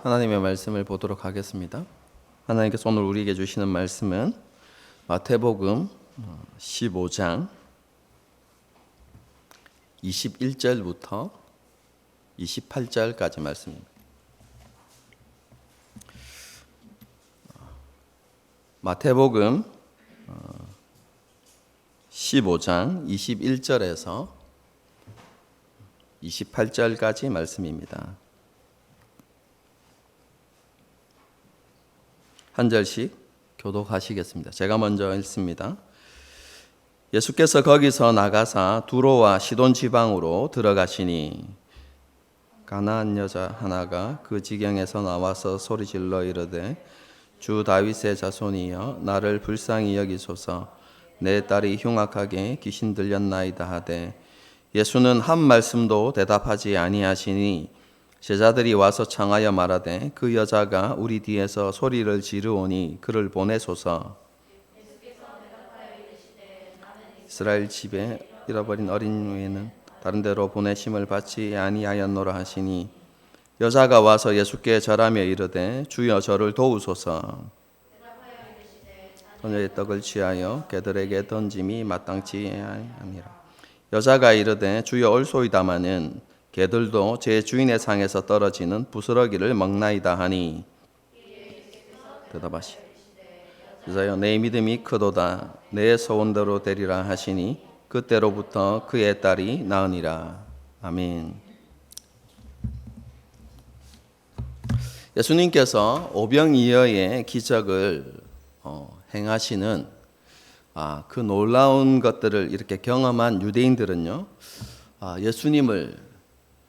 하나님의 말씀을 보도록 하겠습니다. 하나님께서 오늘 우리에게 주시는 말씀은 마태복음 15장 21절부터 28절까지 말씀입니다. 마태복음 15장 21절에서 28절까지 말씀입니다. 한 절씩 교독하시겠습니다. 제가 먼저 읽습니다. 예수께서 거기서 나가사 두로와 시돈 지방으로 들어가시니 가나안 여자 하나가 그 지경에서 나와서 소리질러 이르되 주 다윗의 자손이여 나를 불쌍히 여기소서 내 딸이 흉악하게 귀신 들렸나이다 하되 예수는 한 말씀도 대답하지 아니하시니 제자들이 와서 청하여 말하되 그 여자가 우리 뒤에서 소리를 지르오니 그를 보내소서. 이스라엘 집에 잃어버린 어린 외에는 다른 데로 보내심을 받지 아니하였노라 하시니 여자가 와서 예수께 절하며 이르되 주여 저를 도우소서. 소녀의 떡을 취하여 개들에게 던짐이 마땅치 아니라 여자가 이르되 주여 올소이다마는 개들도 제 주인의 상에서 떨어지는 부스러기를 먹나이다 하니 대답하시 여자여 내 믿음이 크도다 내 소원대로 되리라 하시니 그때로부터 그의 딸이 나으니라. 아멘. 예수님께서 오병이어의 기적을 행하시는 그 놀라운 것들을 이렇게 경험한 유대인들은요, 예수님을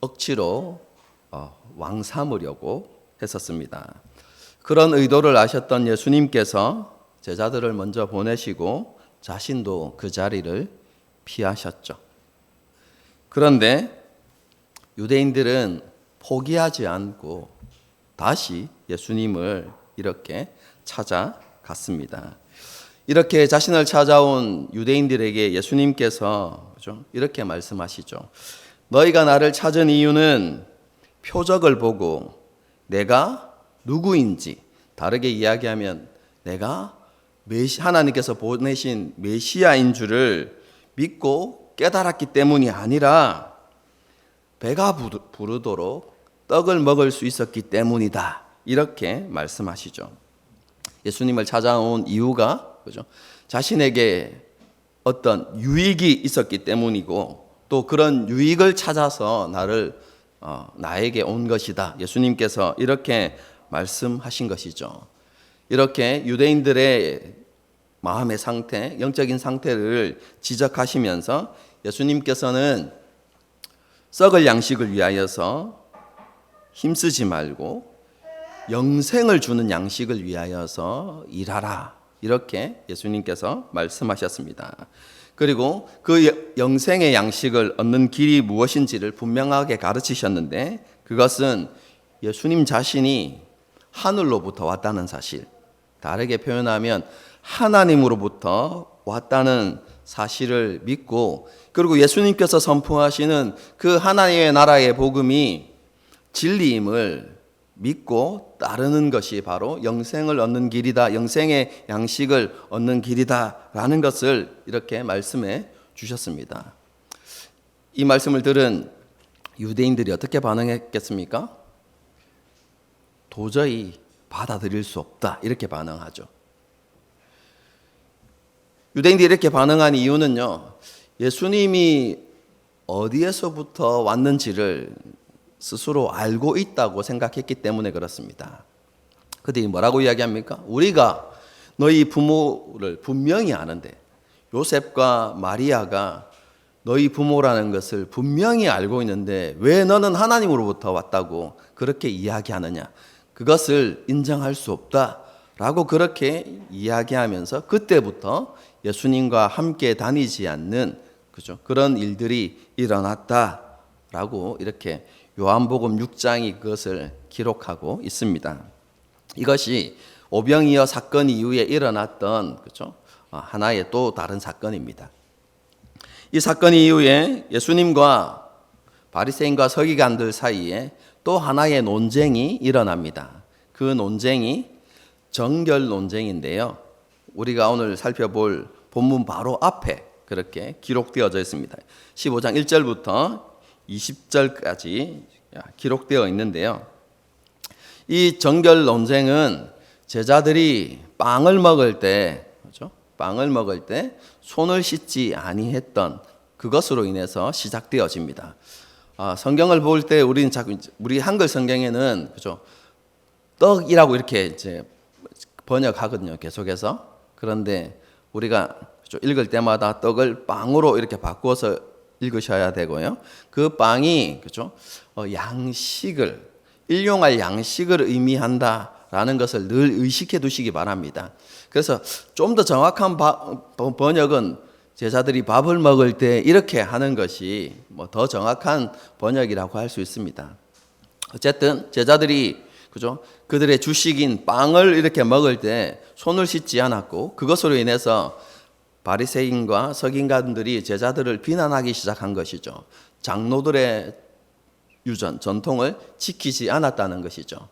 억지로 왕 삼으려고 했었습니다. 그런 의도를 아셨던 예수님께서 제자들을 먼저 보내시고 자신도 그 자리를 피하셨죠. 그런데 유대인들은 포기하지 않고 다시 예수님을 이렇게 찾아갔습니다. 이렇게 자신을 찾아온 유대인들에게 예수님께서 이렇게 말씀하시죠. 너희가 나를 찾은 이유는 표적을 보고 내가 누구인지, 다르게 이야기하면 내가 하나님께서 보내신 메시아인 줄을 믿고 깨달았기 때문이 아니라 배가 부르도록 떡을 먹을 수 있었기 때문이다. 이렇게 말씀하시죠. 예수님을 찾아온 이유가 자신에게 어떤 유익이 있었기 때문이고 또 그런 유익을 찾아서 나에게 온 것이다. 예수님께서 이렇게 말씀하신 것이죠. 이렇게 유대인들의 마음의 상태, 영적인 상태를 지적하시면서 예수님께서는 썩을 양식을 위하여서 힘쓰지 말고 영생을 주는 양식을 위하여서 일하라. 이렇게 예수님께서 말씀하셨습니다. 그리고 그 영생의 양식을 얻는 길이 무엇인지를 분명하게 가르치셨는데 그것은 예수님 자신이 하늘로부터 왔다는 사실, 다르게 표현하면 하나님으로부터 왔다는 사실을 믿고 그리고 예수님께서 선포하시는 그 하나님의 나라의 복음이 진리임을 믿고 따르는 것이 바로 영생을 얻는 길이다. 영생의 양식을 얻는 길이다라는 것을 이렇게 말씀해 주셨습니다. 이 말씀을 들은 유대인들이 어떻게 반응했겠습니까? 도저히 받아들일 수 없다. 이렇게 반응하죠. 유대인들이 이렇게 반응한 이유는요, 예수님이 어디에서부터 왔는지를 스스로 알고 있다고 생각했기 때문에 그렇습니다. 그들이 뭐라고 이야기합니까? 우리가 너희 부모를 분명히 아는데 요셉과 마리아가 너희 부모라는 것을 분명히 알고 있는데 왜 너는 하나님으로부터 왔다고 그렇게 이야기하느냐? 그것을 인정할 수 없다라고 그렇게 이야기하면서 그때부터 예수님과 함께 다니지 않는 그런 일들이 일어났다라고 이렇게 요한복음 6장이 그것을 기록하고 있습니다. 이것이 오병이어 사건 이후에 일어났던 하나의 또 다른 사건입니다. 이 사건 이후에 예수님과 바리새인과 서기관들 사이에 또 하나의 논쟁이 일어납니다. 그 논쟁이 정결 논쟁인데요. 우리가 오늘 살펴볼 본문 바로 앞에 그렇게 기록되어져 있습니다. 15장 1절부터 20절까지 기록되어 있는데요. 이 정결 논쟁은 제자들이 빵을 먹을 때, 그렇죠? 빵을 먹을 때 손을 씻지 아니했던 그것으로 인해서 시작되어집니다. 성경을 볼 때 우리는 자꾸 우리 한글 성경에는 그죠? 떡이라고 이렇게 이제 번역하거든요. 계속해서. 그런데 우리가 읽을 때마다 떡을 빵으로 이렇게 바꾸어서 읽으셔야 되고요. 그 빵이 그죠? 양식을 일용할 양식을 의미한다라는 것을 늘 의식해 두시기 바랍니다. 그래서 좀 더 정확한 번역은 제자들이 밥을 먹을 때 이렇게 하는 것이 더 정확한 번역이라고 할 수 있습니다. 어쨌든 제자들이 그죠? 그들의 주식인 빵을 이렇게 먹을 때 손을 씻지 않았고 그것으로 인해서 바리새인과 서기관들이 제자들을 비난하기 시작한 것이죠. 장로들의 유전, 전통을 지키지 않았다는 것이죠.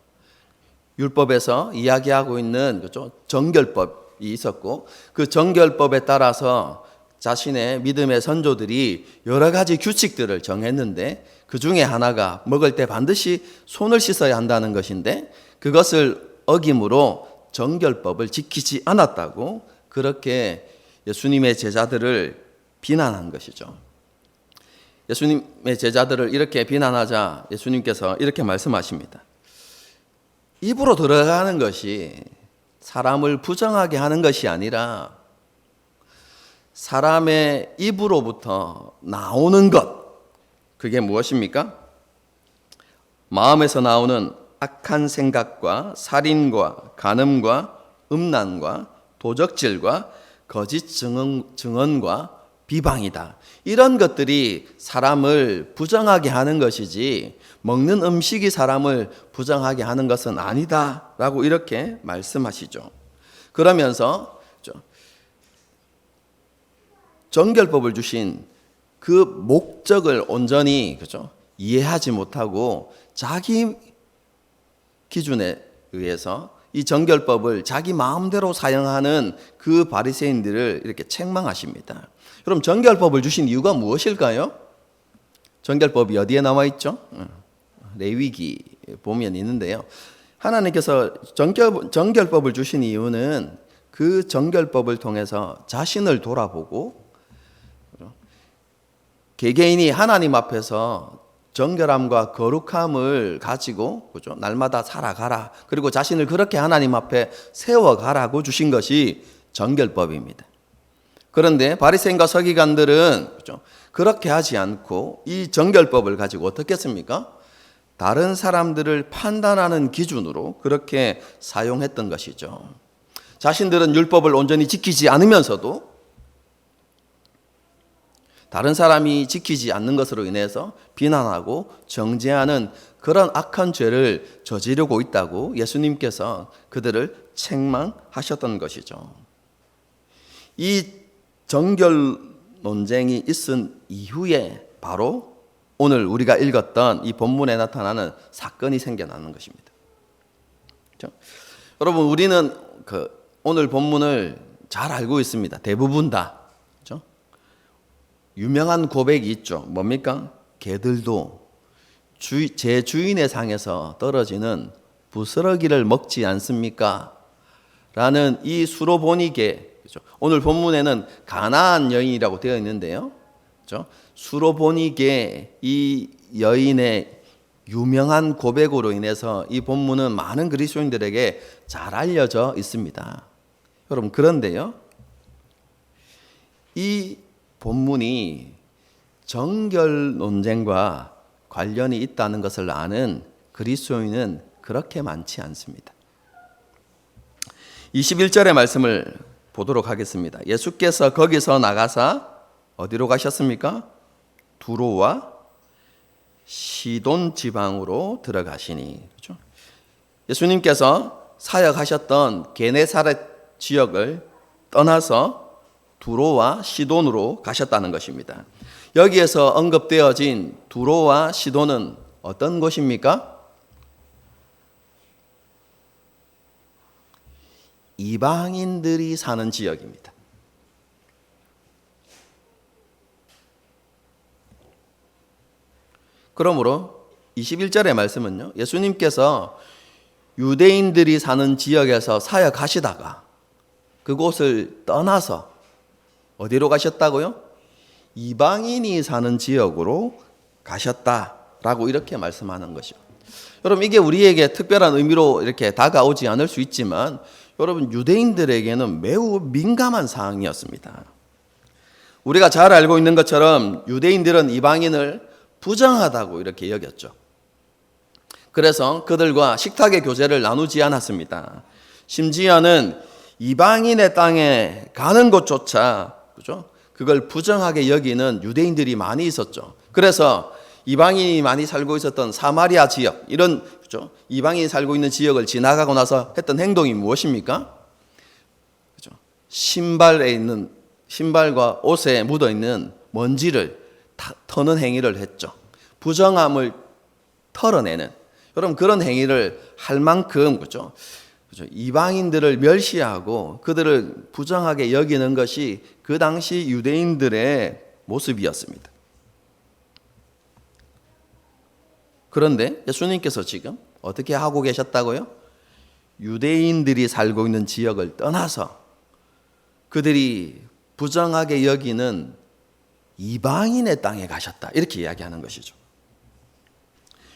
율법에서 이야기하고 있는 그죠? 정결법이 있었고 그 정결법에 따라서 자신의 믿음의 선조들이 여러 가지 규칙들을 정했는데 그 중에 하나가 먹을 때 반드시 손을 씻어야 한다는 것인데 그것을 어김으로 정결법을 지키지 않았다고 그렇게 예수님의 제자들을 비난한 것이죠. 예수님의 제자들을 이렇게 비난하자 예수님께서 이렇게 말씀하십니다. 입으로 들어가는 것이 사람을 부정하게 하는 것이 아니라 사람의 입으로부터 나오는 것, 그게 무엇입니까? 마음에서 나오는 악한 생각과 살인과 간음과 음란과 도적질과 거짓 증언과 비방이다. 이런 것들이 사람을 부정하게 하는 것이지 먹는 음식이 사람을 부정하게 하는 것은 아니다라고 이렇게 말씀하시죠. 그러면서 정결법을 주신 그 목적을 온전히 그죠? 이해하지 못하고 자기 기준에 의해서 이 정결법을 자기 마음대로 사용하는 그 바리새인들을 이렇게 책망하십니다. 그럼 정결법을 주신 이유가 무엇일까요? 정결법이 어디에 나와 있죠? 레위기 보면 있는데요. 하나님께서 정결법을 주신 이유는 그 정결법을 통해서 자신을 돌아보고 개개인이 하나님 앞에서 정결함과 거룩함을 가지고 그죠? 날마다 살아가라. 그리고 자신을 그렇게 하나님 앞에 세워가라고 주신 것이 정결법입니다. 그런데 바리새인과 서기관들은 그죠? 그렇게 하지 않고 이 정결법을 가지고 어떻게 했습니까? 다른 사람들을 판단하는 기준으로 그렇게 사용했던 것이죠. 자신들은 율법을 온전히 지키지 않으면서도 다른 사람이 지키지 않는 것으로 인해서 비난하고 정죄하는 그런 악한 죄를 저지르고 있다고 예수님께서 그들을 책망하셨던 것이죠. 이 정결 논쟁이 있은 이후에 바로 오늘 우리가 읽었던 이 본문에 나타나는 사건이 생겨나는 것입니다. 그렇죠? 여러분 우리는 오늘 본문을 잘 알고 있습니다. 대부분 다. 그렇죠? 유명한 고백이 있죠. 뭡니까? 개들도 제 주인의 상에서 떨어지는 부스러기를 먹지 않습니까? 라는 이 수로보니게 그렇죠? 오늘 본문에는 가나안 여인이라고 되어 있는데요. 그렇죠? 수로보니게 이 여인의 유명한 고백으로 인해서 이 본문은 많은 그리스도인들에게 잘 알려져 있습니다. 여러분 그런데요. 이 본문이 정결 논쟁과 관련이 있다는 것을 아는 그리스도인은 그렇게 많지 않습니다. 21절의 말씀을 보도록 하겠습니다. 예수께서 거기서 나가사 어디로 가셨습니까? 두로와 시돈 지방으로 들어가시니. 그렇죠? 예수님께서 사역하셨던 게네사렛 지역을 떠나서 두로와 시돈으로 가셨다는 것입니다. 여기에서 언급되어진 두로와 시돈은 어떤 곳입니까? 이방인들이 사는 지역입니다. 그러므로 21절의 말씀은요, 예수님께서 유대인들이 사는 지역에서 사역하시다가 그곳을 떠나서 어디로 가셨다고요? 이방인이 사는 지역으로 가셨다라고 이렇게 말씀하는 것이요. 여러분, 이게 우리에게 특별한 의미로 이렇게 다가오지 않을 수 있지만 여러분, 유대인들에게는 매우 민감한 사항이었습니다. 우리가 잘 알고 있는 것처럼 유대인들은 이방인을 부정하다고 이렇게 여겼죠. 그래서 그들과 식탁의 교제를 나누지 않았습니다. 심지어는 이방인의 땅에 가는 것조차, 그죠? 그걸 부정하게 여기는 유대인들이 많이 있었죠. 그래서 이방인이 많이 살고 있었던 사마리아 지역, 이런, 그죠? 이방인이 살고 있는 지역을 지나가고 나서 했던 행동이 무엇입니까? 그죠? 신발과 옷에 묻어 있는 먼지를 터는 행위를 했죠. 부정함을 털어내는, 여러분, 그런 행위를 할 만큼, 그죠? 이방인들을 멸시하고 그들을 부정하게 여기는 것이 그 당시 유대인들의 모습이었습니다. 그런데 예수님께서 지금 어떻게 하고 계셨다고요? 유대인들이 살고 있는 지역을 떠나서 그들이 부정하게 여기는 이방인의 땅에 가셨다, 이렇게 이야기하는 것이죠.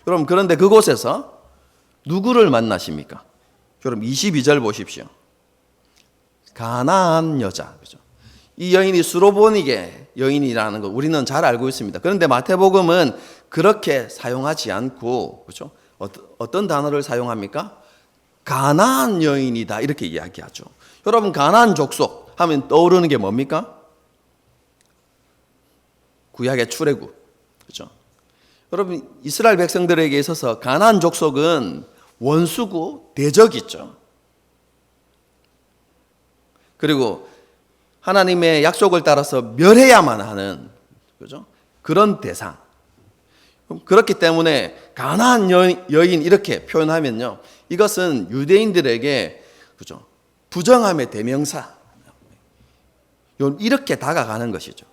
여러분, 그런데 그곳에서 누구를 만나십니까? 여러분, 22절 보십시오. 가나안 여자, 그죠? 이 여인이 수로보니게 여인이라는 거 우리는 잘 알고 있습니다. 그런데 마태복음은 그렇게 사용하지 않고, 그죠? 어떤 단어를 사용합니까? 가나안 여인이다, 이렇게 이야기하죠. 여러분, 가나안 족속 하면 떠오르는 게 뭡니까? 구약의 출애굽, 그죠? 여러분, 이스라엘 백성들에게 있어서 가나안 족속은 원수고 대적이죠. 그리고 하나님의 약속을 따라서 멸해야만 하는, 그죠? 그런 대상. 그렇기 때문에 가나안 여인 이렇게 표현하면요, 이것은 유대인들에게, 그죠? 부정함의 대명사, 이렇게 다가가는 것이죠.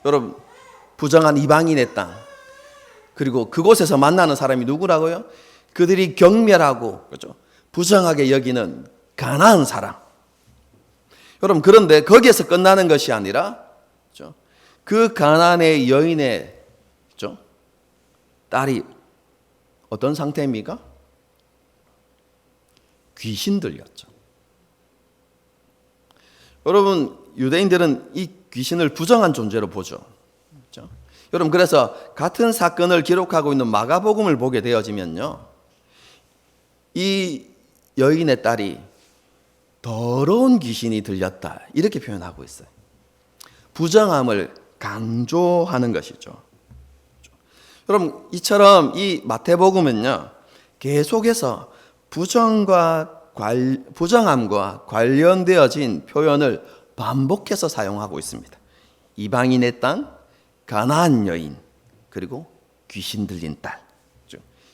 여러분, 부정한 이방인의 땅, 그리고 그곳에서 만나는 사람이 누구라고요? 그들이 경멸하고, 그렇죠? 부정하게 여기는 가나안 사람. 여러분, 그런데 거기에서 끝나는 것이 아니라, 그렇죠? 그 가나안의 여인의, 그렇죠? 딸이 어떤 상태입니까? 귀신 들렸죠. 여러분, 유대인들은 이 귀신을 부정한 존재로 보죠. 그렇죠? 여러분, 그래서 같은 사건을 기록하고 있는 마가복음을 보게 되어지면요, 이 여인의 딸이 더러운 귀신이 들렸다, 이렇게 표현하고 있어요. 부정함을 강조하는 것이죠. 여러분, 이처럼 이 마태복음은요, 계속해서 부정함과 관련되어진 표현을 반복해서 사용하고 있습니다. 이방인의 땅, 가나안 여인, 그리고 귀신 들린 딸.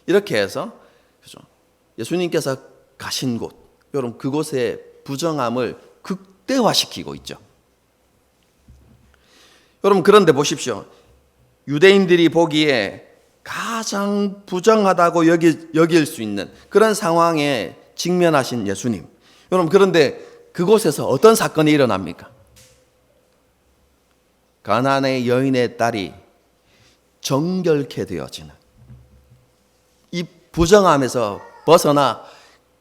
이렇게 해서, 그죠? 예수님께서 가신 곳, 여러분, 그곳의 부정함을 극대화시키고 있죠. 여러분, 그런데 보십시오. 유대인들이 보기에 가장 부정하다고 여길 수 있는 그런 상황에 직면하신 예수님. 여러분, 그런데 그곳에서 어떤 사건이 일어납니까? 가나안의 여인의 딸이 정결케 되어지는, 이 부정함에서 벗어나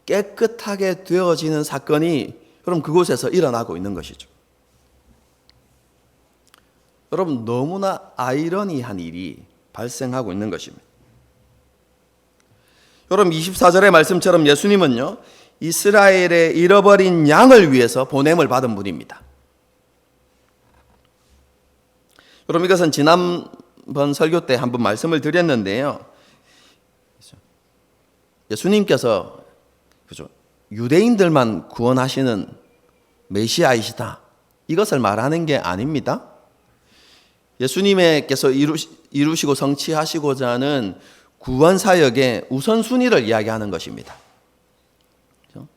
깨끗하게 되어지는 사건이 여러분 그곳에서 일어나고 있는 것이죠. 여러분, 너무나 아이러니한 일이 발생하고 있는 것입니다. 여러분, 24절의 말씀처럼 예수님은요, 이스라엘의 잃어버린 양을 위해서 보냄을 받은 분입니다. 여러분, 이것은 지난번 설교 때 한번 말씀을 드렸는데요, 예수님께서, 그죠, 유대인들만 구원하시는 메시아이시다, 이것을 말하는 게 아닙니다. 예수님께서 이루시고 성취하시고자 하는 구원 사역의 우선순위를 이야기하는 것입니다. 그렇죠?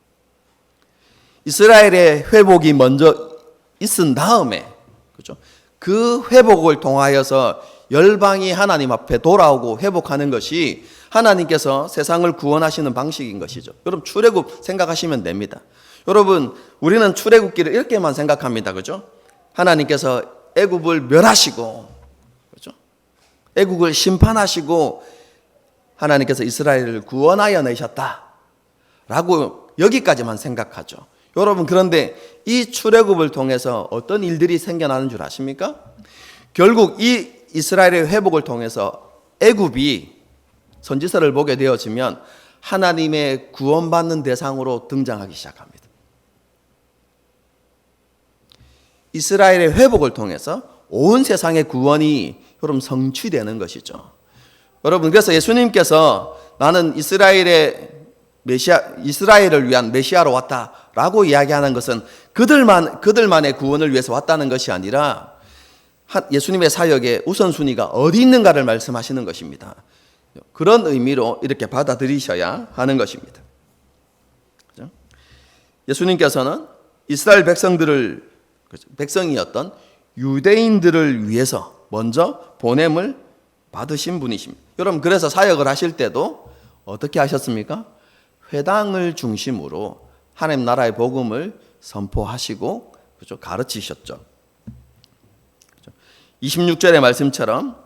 이스라엘의 회복이 먼저 있은 다음에, 그죠? 그 회복을 통하여서 열방이 하나님 앞에 돌아오고 회복하는 것이 하나님께서 세상을 구원하시는 방식인 것이죠. 여러분, 출애굽 생각하시면 됩니다. 여러분, 우리는 출애굽기를 이렇게만 생각합니다. 그죠? 하나님께서 애굽을 멸하시고, 그죠? 애굽을 심판하시고 하나님께서 이스라엘을 구원하여 내셨다 라고 여기까지만 생각하죠. 여러분, 그런데 이 출애굽을 통해서 어떤 일들이 생겨나는 줄 아십니까? 결국 이 이스라엘의 회복을 통해서 애굽이 선지서를 보게 되어지면 하나님의 구원받는 대상으로 등장하기 시작합니다. 이스라엘의 회복을 통해서 온 세상의 구원이 여러분 성취되는 것이죠. 여러분, 그래서 예수님께서 나는 이스라엘을 위한 메시아로 왔다라고 이야기하는 것은 그들만의 구원을 위해서 왔다는 것이 아니라 예수님의 사역의 우선순위가 어디 있는가를 말씀하시는 것입니다. 그런 의미로 이렇게 받아들이셔야 하는 것입니다. 그렇죠? 예수님께서는 이스라엘 백성이었던 유대인들을 위해서 먼저 보냄을 받으신 분이십니다. 여러분, 그래서 사역을 하실 때도 어떻게 하셨습니까? 회당을 중심으로 하나님 나라의 복음을 선포하시고, 그렇죠? 가르치셨죠. 그렇죠? 26절의 말씀처럼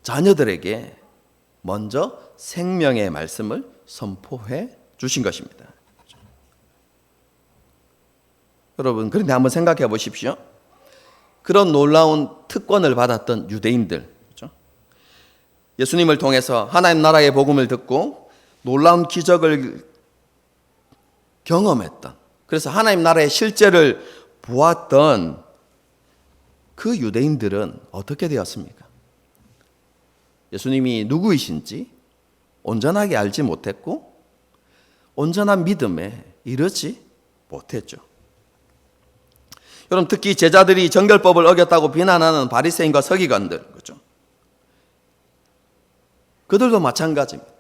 자녀들에게 먼저 생명의 말씀을 선포해 주신 것입니다. 그렇죠? 여러분, 그런데 한번 생각해 보십시오. 그런 놀라운 특권을 받았던 유대인들, 그렇죠? 예수님을 통해서 하나님 나라의 복음을 듣고 놀라운 기적을 경험했던, 그래서 하나님 나라의 실제를 보았던 그 유대인들은 어떻게 되었습니까? 예수님이 누구이신지 온전하게 알지 못했고 온전한 믿음에 이르지 못했죠. 여러분, 특히 제자들이 정결법을 어겼다고 비난하는 바리새인과 서기관들, 그렇죠? 그들도 마찬가지입니다.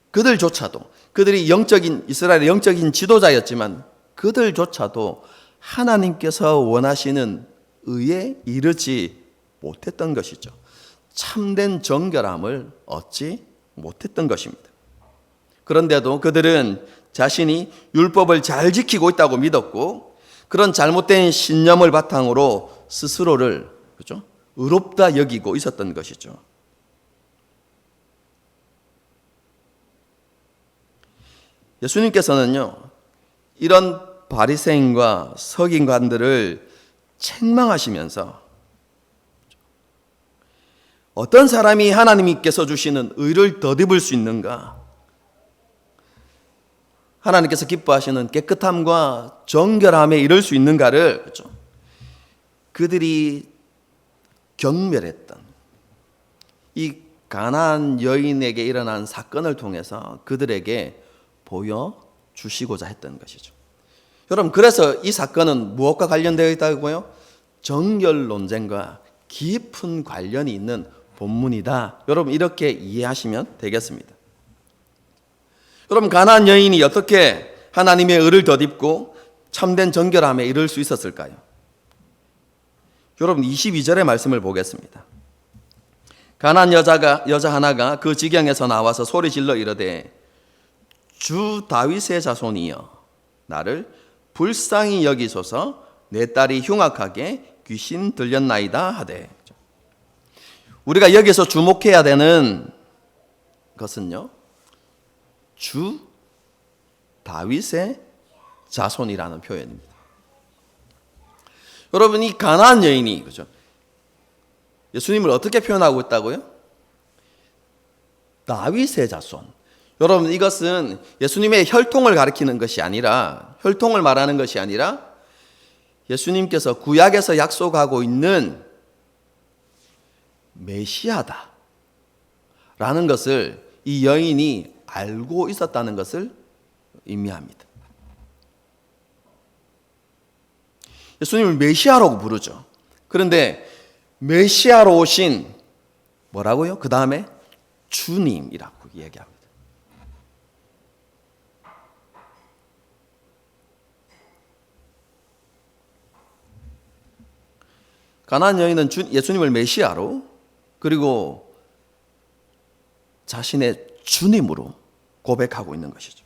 그들이 이스라엘의 영적인 지도자였지만 그들조차도 하나님께서 원하시는 의에 이르지 못했던 것이죠. 참된 정결함을 얻지 못했던 것입니다. 그런데도 그들은 자신이 율법을 잘 지키고 있다고 믿었고, 그런 잘못된 신념을 바탕으로 스스로를, 그렇죠? 의롭다 여기고 있었던 것이죠. 예수님께서는요, 이런 바리새인과 서기관들을 책망하시면서 어떤 사람이 하나님께서 주시는 의를 덧입을 수 있는가? 하나님께서 기뻐하시는 깨끗함과 정결함에 이를 수 있는가를, 그렇죠? 그들이 경멸했던 이 가나안 여인에게 일어난 사건을 통해서 그들에게 보여주시고자 했던 것이죠. 여러분, 그래서 이 사건은 무엇과 관련되어 있다고요? 정결 논쟁과 깊은 관련이 있는 본문이다. 여러분, 이렇게 이해하시면 되겠습니다. 여러분, 가나안 여인이 어떻게 하나님의 의를 덧입고 참된 정결함에 이를 수 있었을까요? 여러분, 22절의 말씀을 보겠습니다. 가나안 여자 하나가 그 지경에서 나와서 소리 질러 이르되 주 다윗의 자손이여 나를 불쌍히 여기소서, 내 딸이 흉악하게 귀신 들렸나이다 하되. 우리가 여기서 주목해야 되는 것은요, 주 다윗의 자손이라는 표현입니다. 여러분, 이 가나안 여인이, 그죠? 예수님을 어떻게 표현하고 있다고요? 다윗의 자손. 여러분, 이것은 예수님의 혈통을 가리키는 것이 아니라, 혈통을 말하는 것이 아니라 예수님께서 구약에서 약속하고 있는 메시아다 라는 것을 이 여인이 알고 있었다는 것을 의미합니다. 예수님을 메시아라고 부르죠. 그런데 메시아로 오신 뭐라고요? 그 다음에 주님이라고 얘기합니다. 가나안 여인은 예수님을 메시아로 그리고 자신의 주님으로 고백하고 있는 것이죠.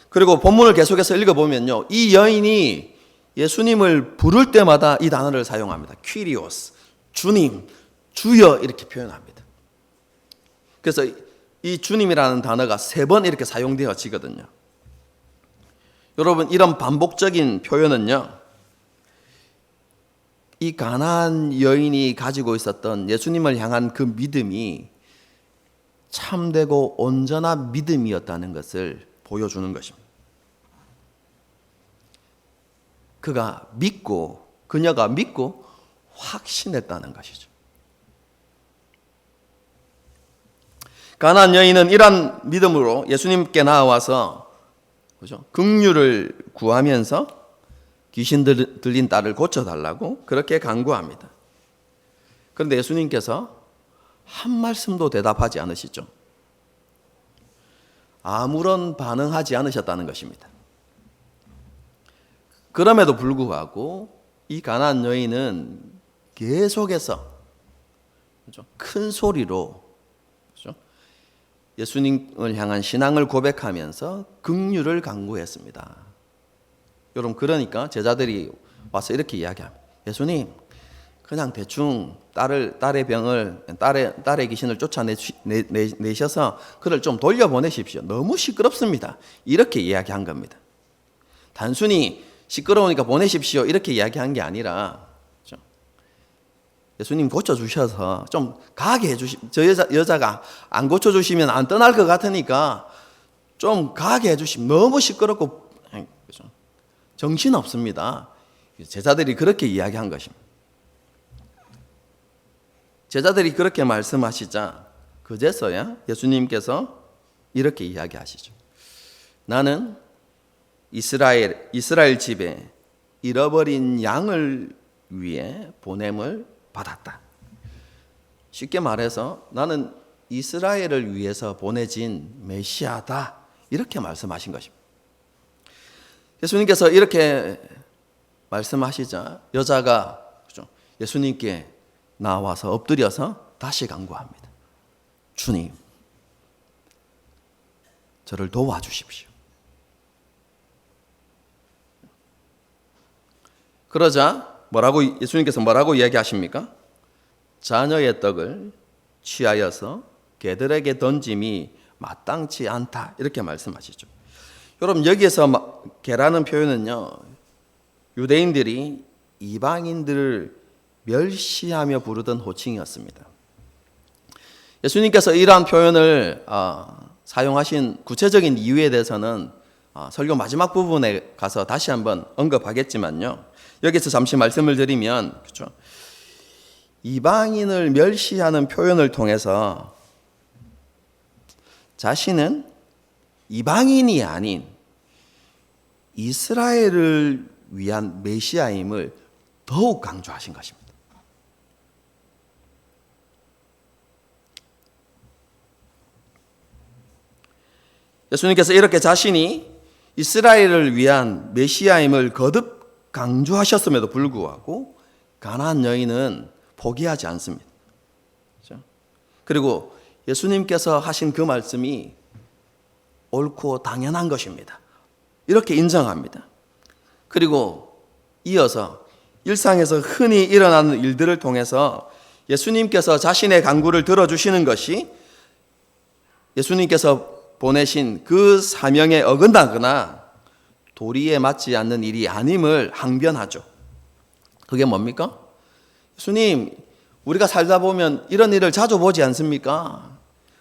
그리고 본문을 계속해서 읽어보면요, 이 여인이 예수님을 부를 때마다 이 단어를 사용합니다. 퀴리오스, 주님, 주여 이렇게 표현합니다. 그래서 이 주님이라는 단어가 3번 이렇게 사용되어지거든요. 여러분, 이런 반복적인 표현은요, 이 가나안 여인이 가지고 있었던 예수님을 향한 그 믿음이 참되고 온전한 믿음이었다는 것을 보여주는 것입니다. 그녀가 믿고 확신했다는 것이죠. 가나안 여인은 이러한 믿음으로 예수님께 나와서 그죠? 긍휼을 구하면서 귀신 들린 딸을 고쳐달라고 그렇게 간구합니다. 그런데 예수님께서 한 말씀도 대답하지 않으시죠. 아무런 반응하지 않으셨다는 것입니다. 그럼에도 불구하고 이 가나안 여인은 계속해서 큰 소리로 예수님을 향한 신앙을 고백하면서 긍휼을 간구했습니다. 여러분, 그러니까 제자들이 와서 이렇게 이야기합니다. 예수님, 그냥 대충 딸의 병을, 딸의 귀신을 쫓아내셔서 그를 좀 돌려보내십시오. 너무 시끄럽습니다. 이렇게 이야기한 겁니다. 단순히 시끄러우니까 보내십시오 이렇게 이야기한 게 아니라 예수님 고쳐주셔서 좀 가게 저 여자가 안 고쳐주시면 안 떠날 것 같으니까 좀 가게 해주시면 너무 시끄럽고 정신없습니다. 제자들이 그렇게 이야기한 것입니다. 제자들이 그렇게 말씀하시자 그제서야 예수님께서 이렇게 이야기하시죠. 나는 이스라엘 집에 잃어버린 양을 위해 보냄을 받았다. 쉽게 말해서 나는 이스라엘을 위해서 보내진 메시아다. 이렇게 말씀하신 것입니다. 예수님께서 이렇게 말씀하시자 여자가 예수님께 나와서 엎드려서 다시 간구합니다. 주님, 저를 도와주십시오. 그러자 예수님께서 뭐라고 이야기하십니까? 자녀의 떡을 취하여서 개들에게 던짐이 마땅치 않다. 이렇게 말씀하시죠. 여러분, 여기에서 개라는 표현은요, 유대인들이 이방인들을 멸시하며 부르던 호칭이었습니다. 예수님께서 이러한 표현을 사용하신 구체적인 이유에 대해서는 설교 마지막 부분에 가서 다시 한번 언급하겠지만요, 여기서 잠시 말씀을 드리면, 그렇죠? 이방인을 멸시하는 표현을 통해서 자신은 이방인이 아닌 이스라엘을 위한 메시아임을 더욱 강조하신 것입니다. 예수님께서 이렇게 자신이 이스라엘을 위한 메시아임을 거듭 강조하셨음에도 불구하고 가나안 여인은 포기하지 않습니다. 그렇죠? 그리고 예수님께서 하신 그 말씀이 옳고 당연한 것입니다. 이렇게 인정합니다. 그리고 이어서 일상에서 흔히 일어나는 일들을 통해서 예수님께서 자신의 간구를 들어주시는 것이 예수님께서 보내신 그 사명에 어긋나거나 도리에 맞지 않는 일이 아님을 항변하죠. 그게 뭡니까? 예수님, 우리가 살다 보면 이런 일을 자주 보지 않습니까?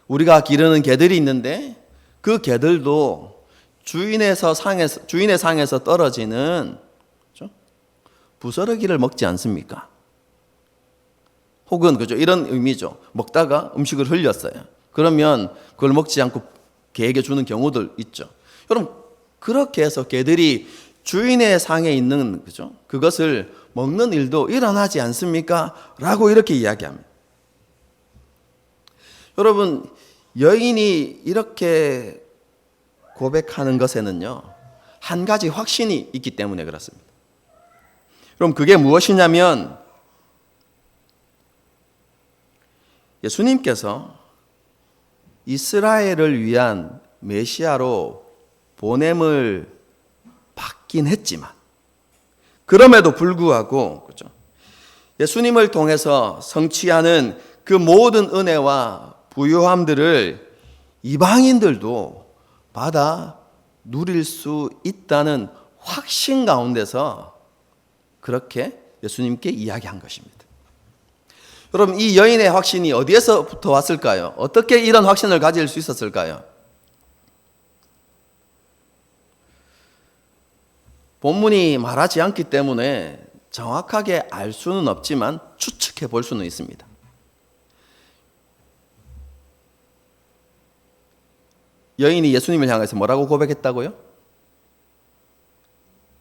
우리가 기르는 개들이 있는데 그 개들도 주인의 상에서 떨어지는 부스러기를 먹지 않습니까? 혹은 그죠, 이런 의미죠. 먹다가 음식을 흘렸어요. 그러면 그걸 먹지 않고 개에게 주는 경우들 있죠. 여러분, 그렇게 해서 개들이 주인의 상에 있는 그죠, 그것을 먹는 일도 일어나지 않습니까? 라고 이렇게 이야기합니다. 여러분, 여인이 이렇게 고백하는 것에는요, 한 가지 확신이 있기 때문에 그렇습니다. 그럼 그게 무엇이냐면 예수님께서 이스라엘을 위한 메시아로 보냄을 받긴 했지만 그럼에도 불구하고 그렇죠? 예수님을 통해서 성취하는 그 모든 은혜와 부요함들을 이방인들도 받아 누릴 수 있다는 확신 가운데서 그렇게 예수님께 이야기한 것입니다. 여러분, 이 여인의 확신이 어디에서부터 왔을까요? 어떻게 이런 확신을 가질 수 있었을까요? 본문이 말하지 않기 때문에 정확하게 알 수는 없지만 추측해 볼 수는 있습니다. 여인이 예수님을 향해서 뭐라고 고백했다고요?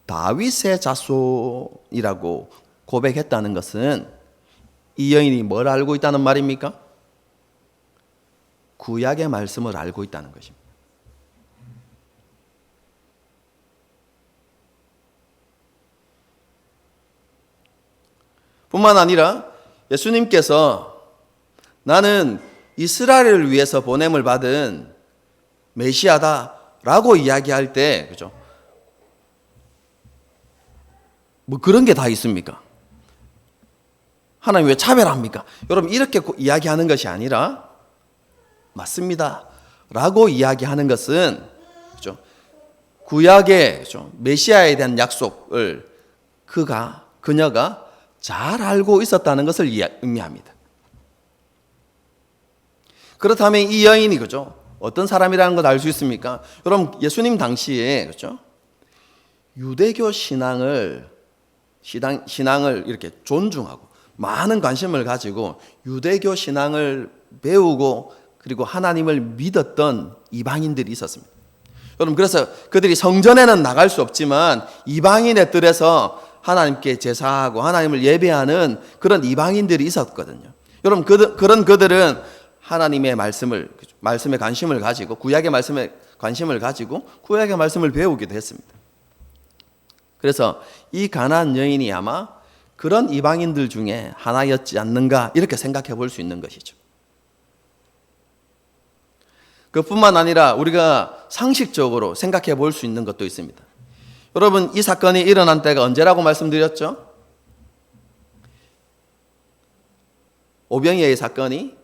다윗의 자손이라고 고백했다는 것은 이 여인이 뭘 알고 있다는 말입니까? 구약의 말씀을 알고 있다는 것입니다. 뿐만 아니라 예수님께서 나는 이스라엘을 위해서 보냄을 받은 메시아다라고 이야기할 때, 그죠? 뭐 그런 게 다 있습니까? 하나님 왜 차별합니까? 여러분, 이렇게 이야기하는 것이 아니라 맞습니다 라고 이야기하는 것은 그죠? 구약의 그죠? 메시아에 대한 약속을 그녀가 잘 알고 있었다는 것을 의미합니다. 그렇다면 이 여인이 그죠? 어떤 사람이라는 걸 알 수 있습니까? 여러분, 예수님 당시에 그죠? 유대교 신앙을 이렇게 존중하고 많은 관심을 가지고 유대교 신앙을 배우고 그리고 하나님을 믿었던 이방인들이 있었습니다. 여러분, 그래서 그들이 성전에는 나갈 수 없지만 이방인의 뜰에서 하나님께 제사하고 하나님을 예배하는 그런 이방인들이 있었거든요. 여러분, 그런 그들은 하나님의 말씀에 관심을 가지고 구약의 말씀에 관심을 가지고 구약의 말씀을 배우기도 했습니다. 그래서 이 가나안 여인이 아마 그런 이방인들 중에 하나였지 않는가 이렇게 생각해 볼 수 있는 것이죠. 그뿐만 아니라 우리가 상식적으로 생각해 볼 수 있는 것도 있습니다. 여러분, 이 사건이 일어난 때가 언제라고 말씀드렸죠? 오병이어의 사건이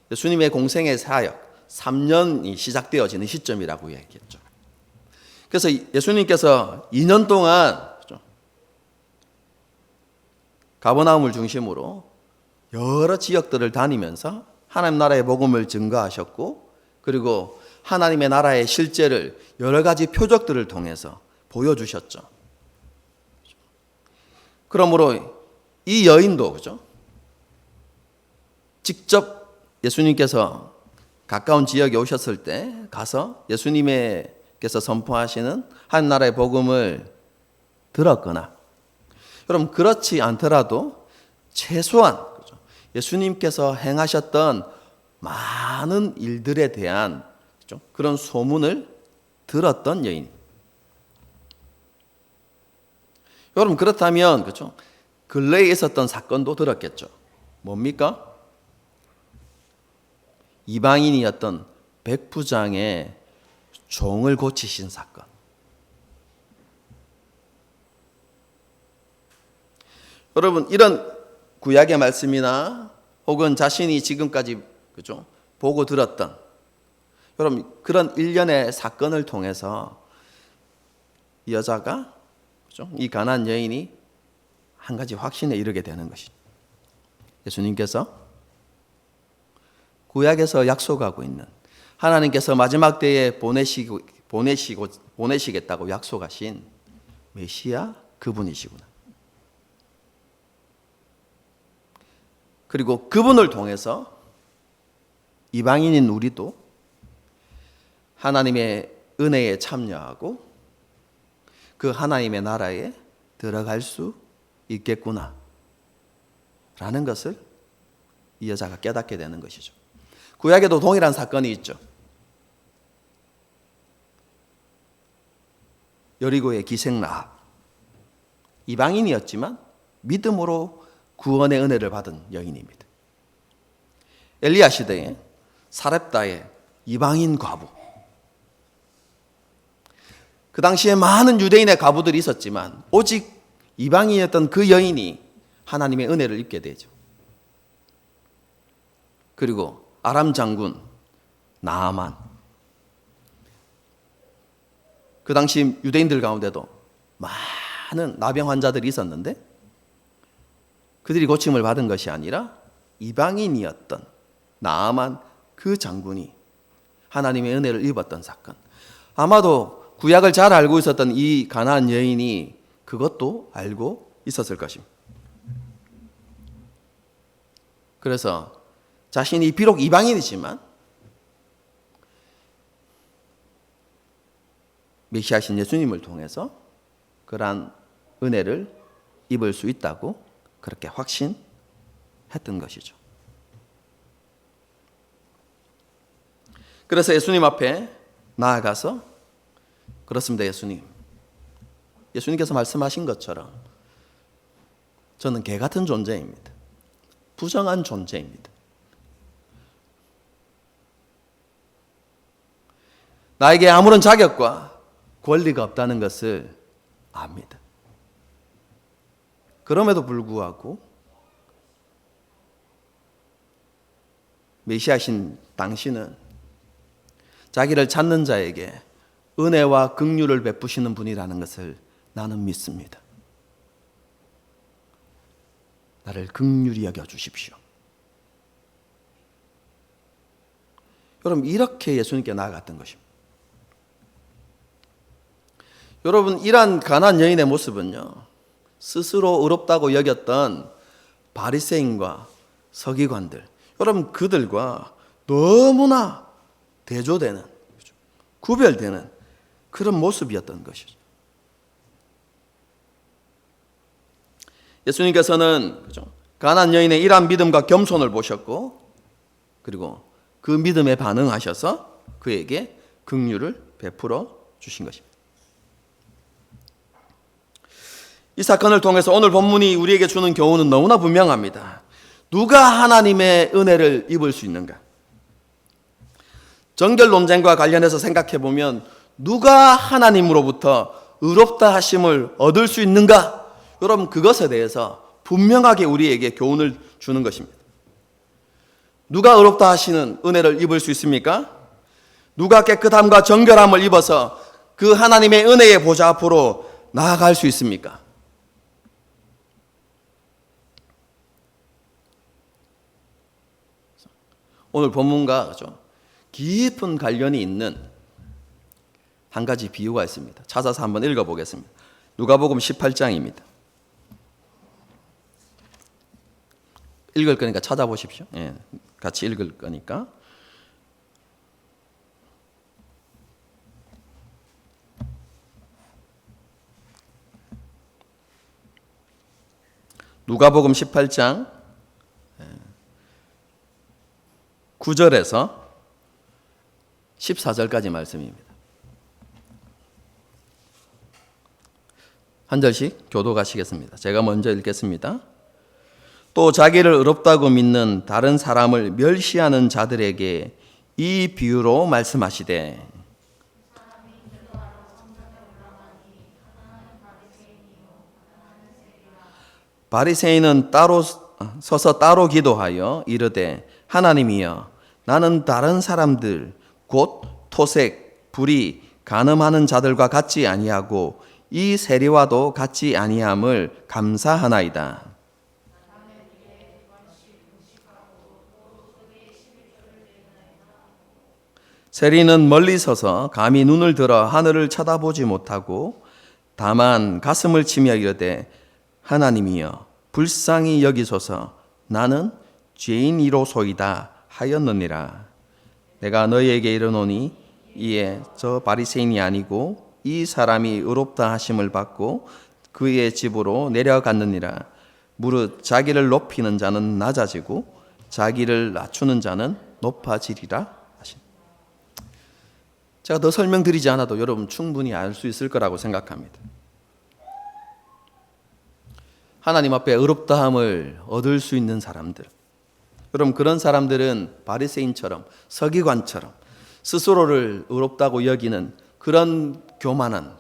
예수님의 공생의 사역 3년이 시작되어지는 시점이라고 얘기했죠. 그래서 예수님께서 2년 동안 가버나움을 중심으로 여러 지역들을 다니면서 하나님 나라의 복음을 증거하셨고 그리고 하나님의 나라의 실제를 여러 가지 표적들을 통해서 보여주셨죠. 그러므로 이 여인도 그죠? 직접 예수님께서 가까운 지역에 오셨을 때 가서 예수님께서 선포하시는 하나님 나라의 복음을 들었거나 여러분 그렇지 않더라도 최소한 예수님께서 행하셨던 많은 일들에 대한 그런 소문을 들었던 여인. 여러분 그렇다면 그렇죠? 근래에 있었던 사건도 들었겠죠. 뭡니까? 이방인이었던 백부장의 종을 고치신 사건. 여러분 이런 구약의 말씀이나 혹은 자신이 지금까지 그죠? 보고 들었던 여러분 그런 일련의 사건을 통해서 이 여자가 그죠? 이 가나안 여인이 한 가지 확신에 이르게 되는 것이죠. 예수님께서 구약에서 약속하고 있는 하나님께서 마지막 때에 보내시겠다고 약속하신 메시아 그분이시구나. 그리고 그분을 통해서 이방인인 우리도 하나님의 은혜에 참여하고 그 하나님의 나라에 들어갈 수 있겠구나 라는 것을 이 여자가 깨닫게 되는 것이죠. 구약에도 동일한 사건이 있죠. 여리고의 기생 라합. 이방인이었지만 믿음으로 구원의 은혜를 받은 여인입니다. 엘리야 시대에 사렙다의 이방인 과부. 그 당시에 많은 유대인의 과부들이 있었지만 오직 이방인이었던 그 여인이 하나님의 은혜를 입게 되죠. 그리고 아람 장군 나아만. 그 당시 유대인들 가운데도 많은 나병 환자들이 있었는데 그들이 고침을 받은 것이 아니라 이방인이었던 나아만 그 장군이 하나님의 은혜를 입었던 사건. 아마도 구약을 잘 알고 있었던 이 가나안 여인이 그것도 알고 있었을 것입니다. 그래서 자신이 비록 이방인이지만 메시아신 예수님을 통해서 그러한 은혜를 입을 수 있다고 그렇게 확신했던 것이죠. 그래서 예수님 앞에 나아가서 그렇습니다. 예수님께서 말씀하신 것처럼 저는 개 같은 존재입니다. 부정한 존재입니다. 나에게 아무런 자격과 권리가 없다는 것을 압니다. 그럼에도 불구하고 메시아신 당신은 자기를 찾는 자에게 은혜와 긍휼을 베푸시는 분이라는 것을 나는 믿습니다. 나를 긍휼히 여겨 주십시오. 여러분, 이렇게 예수님께 나아갔던 것입니다. 여러분, 이러한 가난안 여인의 모습은요, 스스로 의롭다고 여겼던 바리새인과 서기관들, 여러분 그들과 너무나 대조되는, 구별되는 그런 모습이었던 것이죠. 예수님께서는 가난안 여인의 이러한 믿음과 겸손을 보셨고, 그리고 그 믿음에 반응하셔서 그에게 긍휼을 베풀어 주신 것입니다. 이 사건을 통해서 오늘 본문이 우리에게 주는 교훈은 너무나 분명합니다. 누가 하나님의 은혜를 입을 수 있는가? 정결 논쟁과 관련해서 생각해 보면 누가 하나님으로부터 의롭다 하심을 얻을 수 있는가? 여러분, 그것에 대해서 분명하게 우리에게 교훈을 주는 것입니다. 누가 의롭다 하시는 은혜를 입을 수 있습니까? 누가 깨끗함과 정결함을 입어서 그 하나님의 은혜의 보좌 앞으로 나아갈 수 있습니까? 오늘 본문과 깊은 관련이 있는 한 가지 비유가 있습니다. 찾아서 한번 읽어보겠습니다. 누가복음 18장입니다. 읽을 거니까 찾아보십시오. 예, 같이 읽을 거니까. 누가복음 18장 9절에서 14절까지 말씀입니다. 한 절씩 교독하시겠습니다. 제가 먼저 읽겠습니다. 또 자기를 의롭다고 믿는 다른 사람을 멸시하는 자들에게 이 비유로 말씀하시되, 바리새인은 따로 서서 따로 기도하여 이르되, 하나님이여, 나는 다른 사람들 곧 토색, 불의, 간음하는 자들과 같지 아니하고 이 세리와도 같지 아니함을 감사하나이다. 세리는 멀리 서서 감히 눈을 들어 하늘을 쳐다보지 못하고 다만 가슴을 치며 이르되, 하나님이여, 불쌍히 여기소서, 나는 죄인이로소이다 하였느니라. 내가 너희에게 이르노니 이에 저 바리새인이 아니고 이 사람이 의롭다 하심을 받고 그의 집으로 내려갔느니라. 무릇 자기를 높이는 자는 낮아지고 자기를 낮추는 자는 높아지리라 하신. 제가 더 설명드리지 않아도 여러분 충분히 알 수 있을 거라고 생각합니다. 하나님 앞에 의롭다함을 얻을 수 있는 사람들, 그럼 그런 사람들은 바리새인처럼 서기관처럼 스스로를 의롭다고 여기는 그런 교만한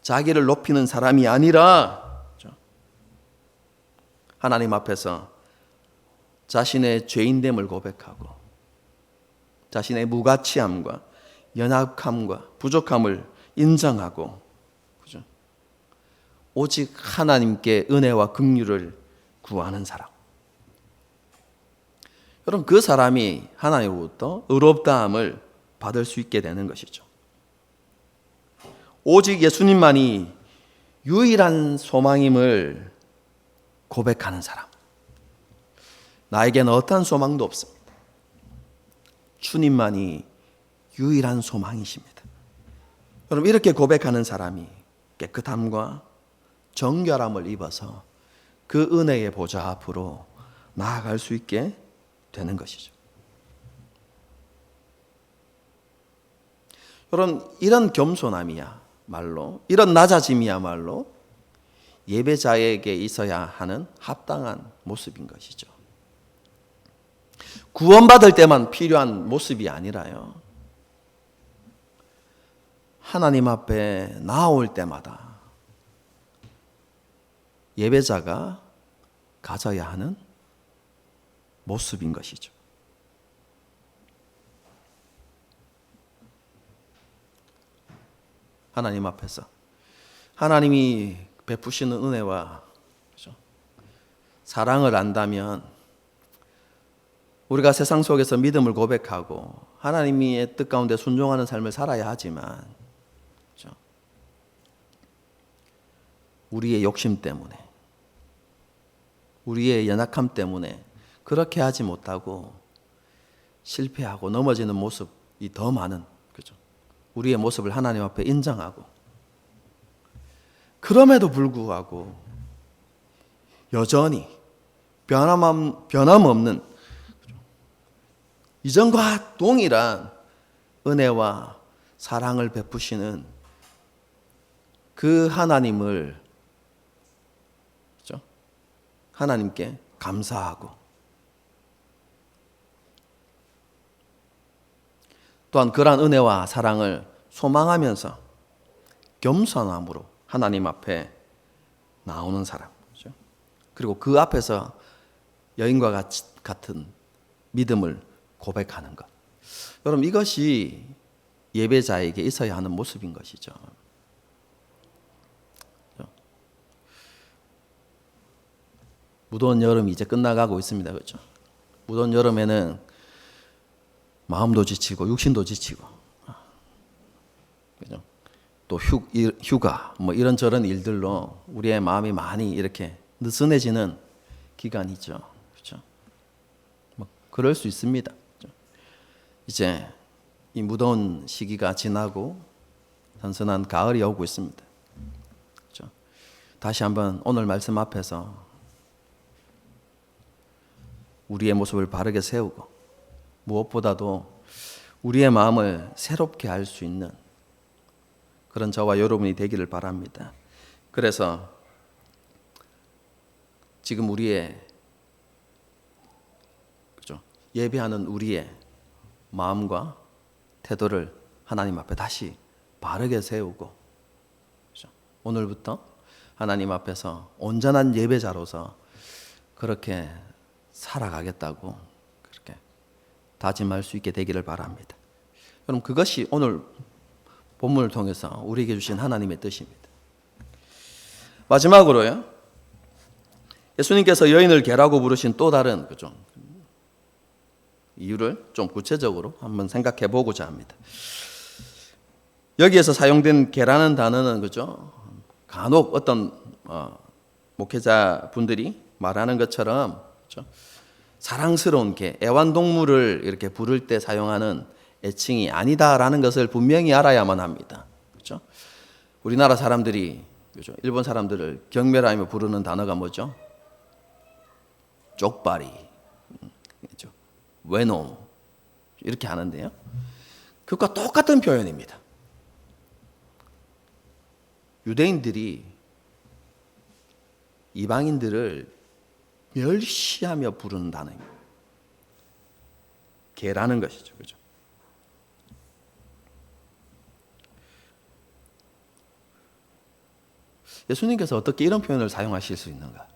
자기를 높이는 사람이 아니라 하나님 앞에서 자신의 죄인됨을 고백하고 자신의 무가치함과 연약함과 부족함을 인정하고 그죠? 오직 하나님께 은혜와 긍휼을 구하는 사람. 여러분 그 사람이 하나님으로부터 의롭다함을 받을 수 있게 되는 것이죠. 오직 예수님만이 유일한 소망임을 고백하는 사람. 나에게는 어떠한 소망도 없습니다. 주님만이 유일한 소망이십니다. 여러분 이렇게 고백하는 사람이 깨끗함과 정결함을 입어서 그 은혜의 보좌 앞으로 나아갈 수 있게 되는 것이죠. 여러분 이런 겸손함이야말로 이런 낮아짐이야말로 예배자에게 있어야 하는 합당한 모습인 것이죠. 구원받을 때만 필요한 모습이 아니라요. 하나님 앞에 나올 때마다 예배자가 가져야 하는 모습인 것이죠. 하나님 앞에서 하나님이 베푸시는 은혜와 사랑을 안다면 우리가 세상 속에서 믿음을 고백하고 하나님의 뜻 가운데 순종하는 삶을 살아야 하지만 우리의 욕심 때문에 우리의 연약함 때문에 그렇게 하지 못하고 실패하고 넘어지는 모습이 더 많은 그죠? 우리의 모습을 하나님 앞에 인정하고 그럼에도 불구하고 여전히 변함없는 이전과 동일한 은혜와 사랑을 베푸시는 그 하나님을 하나님께 감사하고 또한 그러한 은혜와 사랑을 소망하면서 겸손함으로 하나님 앞에 나오는 사람 그리고 그 앞에서 여인과 같은 믿음을 고백하는 것. 여러분 이것이 예배자에게 있어야 하는 모습인 것이죠. 무더운 여름이 이제 끝나가고 있습니다. 그렇죠? 무더운 여름에는 마음도 지치고 육신도 지치고 그렇죠? 또 휴가 뭐 이런저런 일들로 우리의 마음이 많이 이렇게 느슨해지는 기간이죠. 그렇죠? 뭐 그럴 수 있습니다. 그렇죠? 이제 이 무더운 시기가 지나고 선선한 가을이 오고 있습니다. 그렇죠? 다시 한번 오늘 말씀 앞에서 우리의 모습을 바르게 세우고 무엇보다도 우리의 마음을 새롭게 할 수 있는 그런 저와 여러분이 되기를 바랍니다. 그래서 지금 우리의 그렇죠? 예배하는 우리의 마음과 태도를 하나님 앞에 다시 바르게 세우고 그렇죠? 오늘부터 하나님 앞에서 온전한 예배자로서 그렇게 살아가겠다고 그렇게 다짐할 수 있게 되기를 바랍니다. 그럼 그것이 오늘 본문을 통해서 우리에게 주신 하나님의 뜻입니다. 마지막으로요. 예수님께서 여인을 개라고 부르신 또 다른 그죠? 이유를 좀 구체적으로 한번 생각해 보고자 합니다. 여기에서 사용된 개라는 단어는 그죠? 간혹 어떤 목회자 분들이 말하는 것처럼 그죠? 사랑스러운 개, 애완동물을 이렇게 부를 때 사용하는 애칭이 아니다라는 것을 분명히 알아야만 합니다. 그렇죠? 우리나라 사람들이 그렇죠? 일본 사람들을 경멸하며 부르는 단어가 뭐죠? 쪽발이, 그렇죠? 외놈 이렇게 하는데요. 그것과 똑같은 표현입니다. 유대인들이 이방인들을 멸시하며 부르는 단어입니다. 개라는 것이죠. 그죠? 예수님께서 어떻게 이런 표현을 사용하실 수 있는가?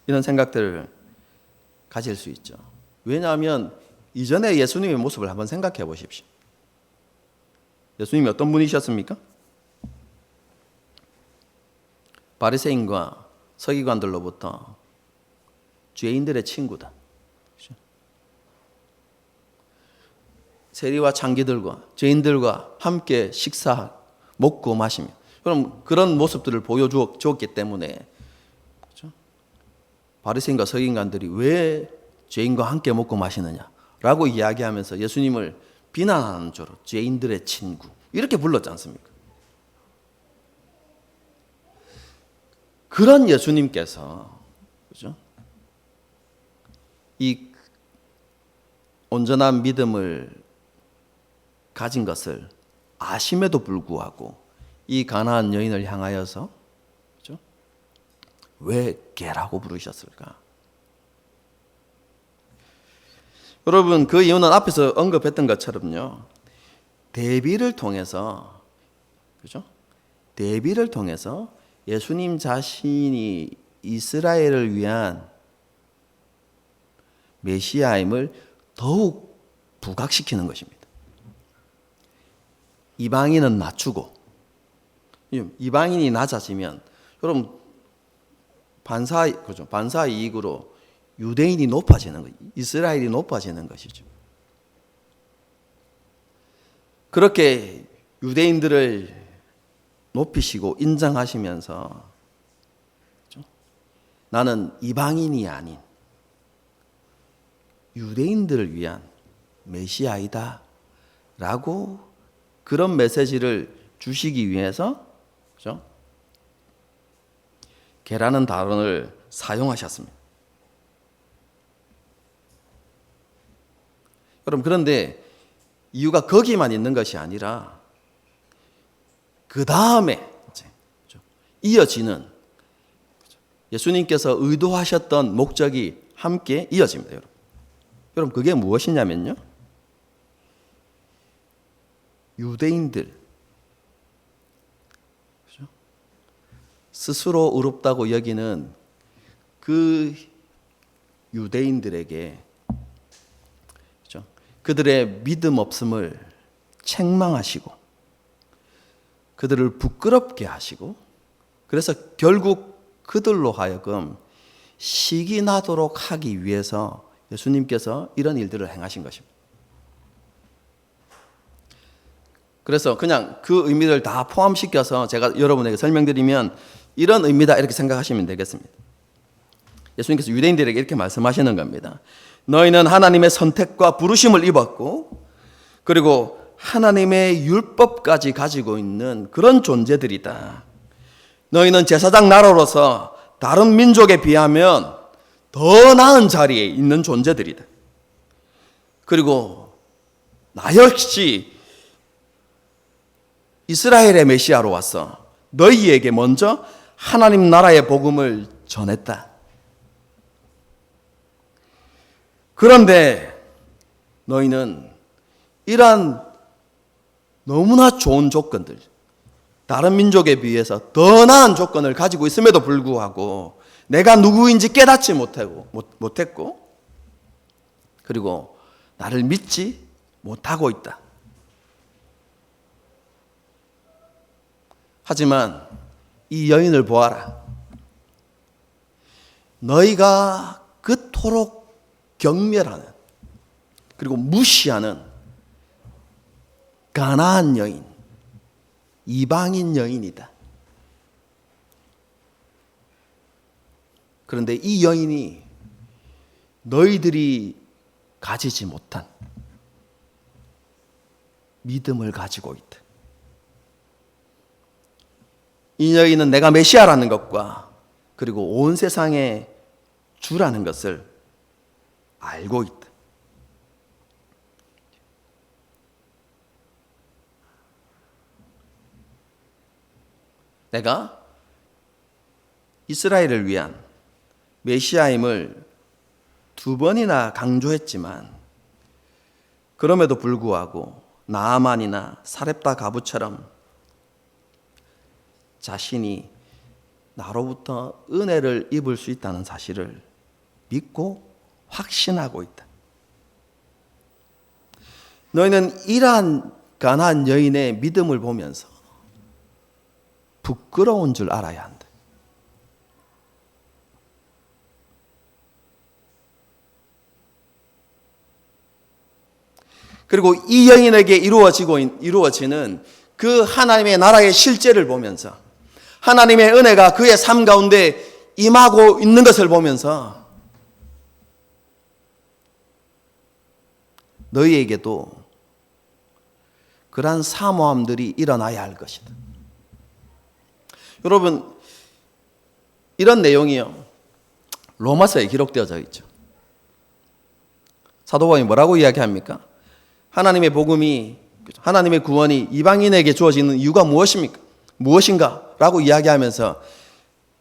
이런 생각들을 가질 수 있죠. 왜냐하면 이전에 예수님의 모습을 한번 생각해 보십시오. 예수님이 어떤 분이셨습니까? 바리새인과 서기관들로부터 죄인들의 친구다. 세리와 창기들과 죄인들과 함께 식사 먹고 마시며 그럼 그런 모습들을 보여주었기 때문에 그렇죠? 바리새인과 서기관들이 왜 죄인과 함께 먹고 마시느냐라고 이야기하면서 예수님을 비난하는 조로 죄인들의 친구 이렇게 불렀지 않습니까? 그런 예수님께서 그렇죠? 이 온전한 믿음을 가진 것을 아심에도 불구하고 이 가나안 여인을 향하여서 그렇죠? 왜 개라고 부르셨을까? 여러분 그 이유는 앞에서 언급했던 것처럼요. 대비를 통해서 그렇죠? 대비를 통해서 예수님 자신이 이스라엘을 위한 메시아임을 더욱 부각시키는 것입니다. 이방인은 낮추고 이방인이 낮아지면 여러분 반사 이익으로 유대인이 높아지는 것, 이스라엘이 높아지는 것이죠. 그렇게 유대인들을 높이시고 인정하시면서 그렇죠? 나는 이방인이 아닌 유대인들을 위한 메시아이다 라고 그런 메시지를 주시기 위해서 그렇죠? 개라는 단어를 사용하셨습니다. 여러분 그런데 이유가 거기만 있는 것이 아니라 그 다음에 이어지는 예수님께서 의도하셨던 목적이 함께 이어집니다. 여러분 그게 무엇이냐면요. 유대인들 스스로 의롭다고 여기는 그 유대인들에게 그들의 믿음 없음을 책망하시고 그들을 부끄럽게 하시고 그래서 결국 그들로 하여금 식이 나도록 하기 위해서 예수님께서 이런 일들을 행하신 것입니다. 그래서 그냥 그 의미를 다 포함시켜서 제가 여러분에게 설명드리면 이런 의미다 이렇게 생각하시면 되겠습니다. 예수님께서 유대인들에게 이렇게 말씀하시는 겁니다. 너희는 하나님의 선택과 부르심을 입었고 그리고 하나님의 율법까지 가지고 있는 그런 존재들이다. 너희는 제사장 나라로서 다른 민족에 비하면 더 나은 자리에 있는 존재들이다. 그리고 나 역시 이스라엘의 메시아로 와서 너희에게 먼저 하나님 나라의 복음을 전했다. 그런데 너희는 이러한 너무나 좋은 조건들, 다른 민족에 비해서 더 나은 조건을 가지고 있음에도 불구하고 내가 누구인지 깨닫지 못했고 그리고 나를 믿지 못하고 있다. 하지만 이 여인을 보아라. 너희가 그토록 경멸하는 그리고 무시하는 가나안 여인, 이방인 여인이다. 그런데 이 여인이 너희들이 가지지 못한 믿음을 가지고 있다. 이 여인은 내가 메시아라는 것과 그리고 온 세상의 주라는 것을 알고 있다. 내가 이스라엘을 위한 메시아임을 2번이나 강조했지만 그럼에도 불구하고 나아만이나 사렙다 가부처럼 자신이 나로부터 은혜를 입을 수 있다는 사실을 믿고 확신하고 있다. 너희는 이러한 가나안 여인의 믿음을 보면서 부끄러운 줄 알아야 한다. 그리고 이 여인에게 이루어지는 그 하나님의 나라의 실제를 보면서 하나님의 은혜가 그의 삶 가운데 임하고 있는 것을 보면서 너희에게도 그러한 사모함들이 일어나야 할 것이다. 여러분, 이런 내용이요, 로마서에 기록되어져 있죠. 사도 바울이 뭐라고 이야기합니까? 하나님의 복음이, 하나님의 구원이 이방인에게 주어지는 이유가 무엇인가? 라고 이야기하면서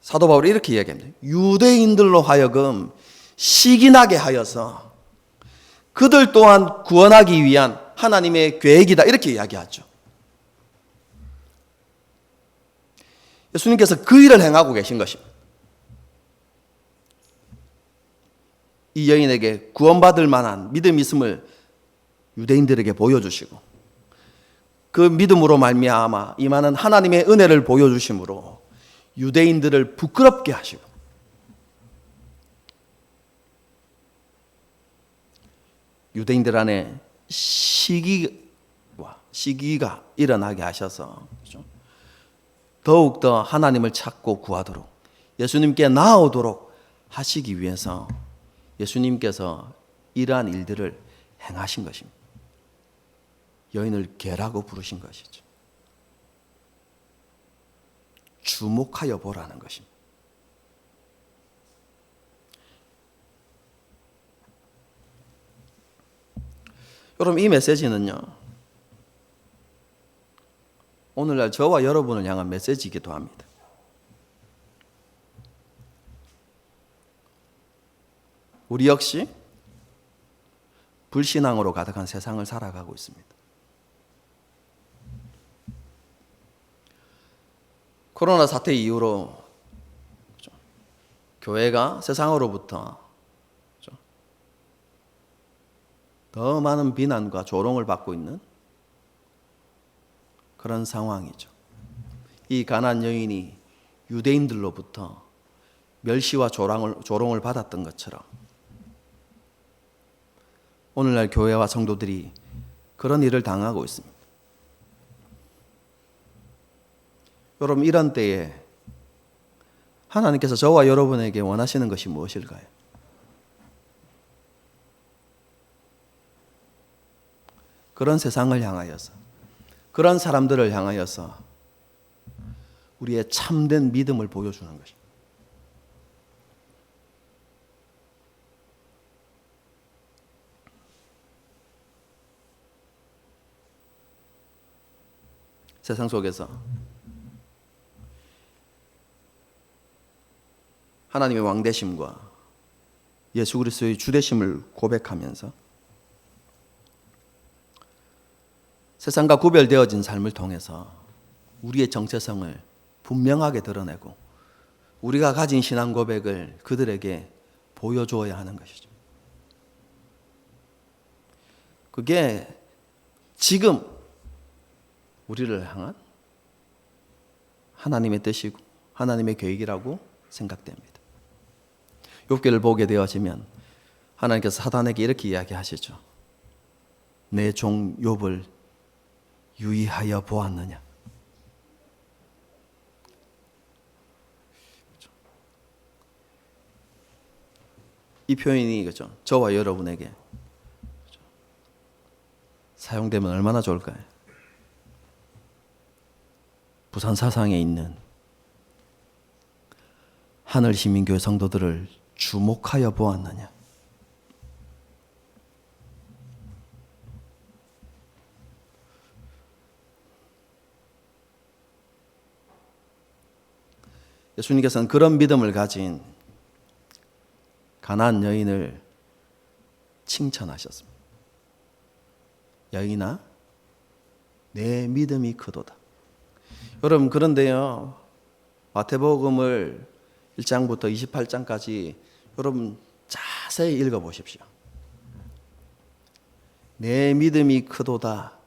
사도 바울이 이렇게 이야기합니다. 유대인들로 하여금 시기나게 하여서 그들 또한 구원하기 위한 하나님의 계획이다, 이렇게 이야기하죠. 예수님께서 그 일을 행하고 계신 것입니다. 이 여인에게 구원받을 만한 믿음이 있음을 유대인들에게 보여주시고 그 믿음으로 말미암아 임하는 하나님의 은혜를 보여주심으로 유대인들을 부끄럽게 하시고 유대인들 안에 시기가 일어나게 하셔서 더욱더 하나님을 찾고 구하도록 예수님께 나아오도록 하시기 위해서 예수님께서 이러한 일들을 행하신 것입니다. 여인을 개라고 부르신 것이죠. 주목하여 보라는 것입니다. 여러분, 이 메시지는요, 오늘날 저와 여러분을 향한 메시지이기도 합니다. 우리 역시 불신앙으로 가득한 세상을 살아가고 있습니다. 코로나 사태 이후로 교회가 세상으로부터 더 많은 비난과 조롱을 받고 있는 그런 상황이죠. 이 가나안 여인이 유대인들로부터 멸시와 조롱을 받았던 것처럼 오늘날 교회와 성도들이 그런 일을 당하고 있습니다. 여러분, 이런 때에 하나님께서 저와 여러분에게 원하시는 것이 무엇일까요? 그런 세상을 향하여서, 그런 사람들을 향하여서 우리의 참된 믿음을 보여주는 것입니다. 세상 속에서 하나님의 왕되심과 예수 그리스도의 주되심을 고백하면서 세상과 구별되어진 삶을 통해서 우리의 정체성을 분명하게 드러내고 우리가 가진 신앙 고백을 그들에게 보여주어야 하는 것이죠. 그게 지금 우리를 향한 하나님의 뜻이고 하나님의 계획이라고 생각됩니다. 욥기를 보게 되어지면 하나님께서 사단에게 이렇게 이야기하시죠. 내 종 욥을 유의하여 보았느냐. 이 표현이 그죠? 저와 여러분에게 사용되면 얼마나 좋을까요? 부산 사상에 있는 하늘시민교회 성도들을 주목하여 보았느냐. 예수님께서는 그런 믿음을 가진 가나안 여인을 칭찬하셨습니다. 여인아, 내 믿음이 크도다. 여러분, 그런데요, 마태복음을 1장부터 28장까지 여러분 자세히 읽어보십시오. 내 믿음이 크도다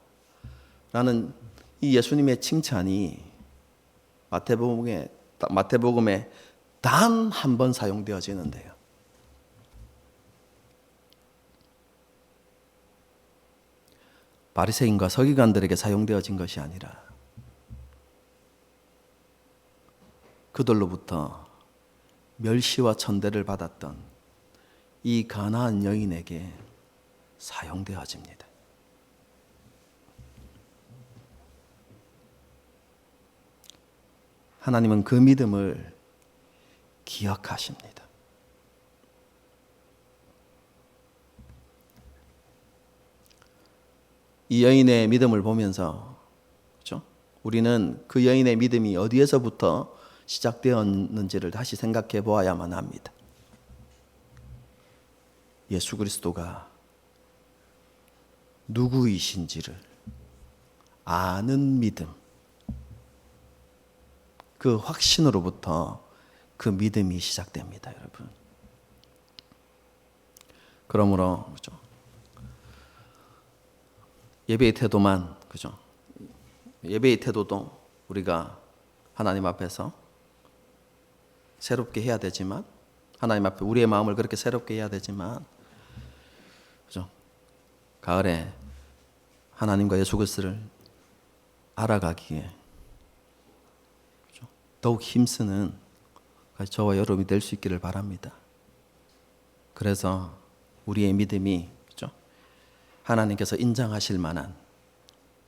라는 이 예수님의 칭찬이 마태복음에 단 한 번 사용되어지는데요. 바리새인과 서기관들에게 사용되어진 것이 아니라 그들로부터 멸시와 천대를 받았던 이 가나안 여인에게 사용되어집니다. 하나님은 그 믿음을 기억하십니다. 이 여인의 믿음을 보면서, 그렇죠? 우리는 그 여인의 믿음이 어디에서부터 시작되었는지를 다시 생각해 보아야만 합니다. 예수 그리스도가 누구이신지를 아는 믿음, 그 확신으로부터 그 믿음이 시작됩니다, 여러분. 그러므로 그렇죠? 예배의 태도만, 그죠? 예배의 태도도 우리가 하나님 앞에서 새롭게 해야 되지만, 하나님 앞에 우리의 마음을 그렇게 새롭게 해야 되지만, 그죠? 가을에 하나님과 예수 그리스도를 알아가기에 그죠? 더욱 힘쓰는 저와 여러분이 될 수 있기를 바랍니다. 그래서 우리의 믿음이 그죠? 하나님께서 인정하실 만한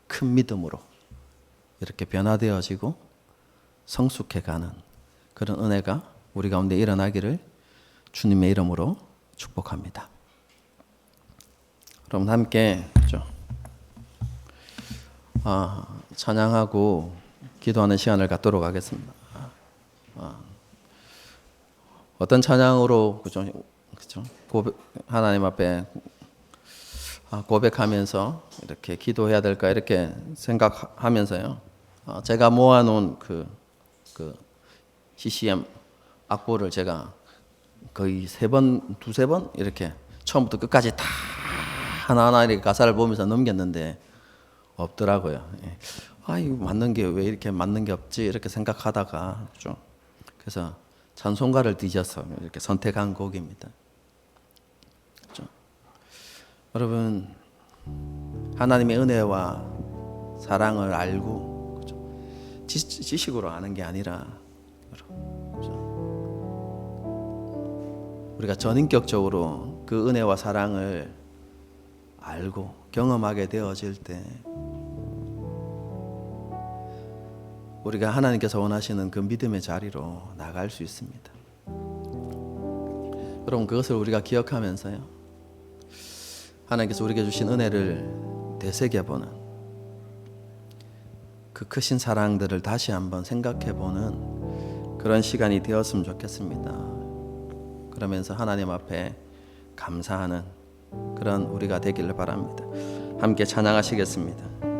큰 믿음으로 이렇게 변화되어지고 성숙해가는 그런 은혜가 우리 가운데 일어나기를 주님의 이름으로 축복합니다. 그럼 함께 그죠? 찬양하고 기도하는 시간을 갖도록 하겠습니다. 어떤 찬양으로 그죠? 하나님 앞에 고백하면서 이렇게 기도해야 될까 이렇게 생각하면서요. 제가 모아놓은 그 CCM 악보를 제가 거의 두세 번 이렇게 처음부터 끝까지 다 하나하나 이렇게 가사를 보면서 넘겼는데 없더라고요. 이거 맞는 게 왜 이렇게 맞는 게 없지 이렇게 생각하다가 좀 그래서 찬송가를 뒤져서 이렇게 선택한 곡입니다. 그렇죠? 여러분 하나님의 은혜와 사랑을 알고 그렇죠? 지식으로 아는 게 아니라 그렇죠? 우리가 전인격적으로 그 은혜와 사랑을 알고 경험하게 되어질 때 우리가 하나님께서 원하시는 그 믿음의 자리로 나갈 수 있습니다. 여러분 그것을 우리가 기억하면서요. 하나님께서 우리에게 주신 은혜를 되새겨보는 그 크신 사랑들을 다시 한번 생각해보는 그런 시간이 되었으면 좋겠습니다. 그러면서 하나님 앞에 감사하는 그런 우리가 되기를 바랍니다. 함께 찬양하시겠습니다.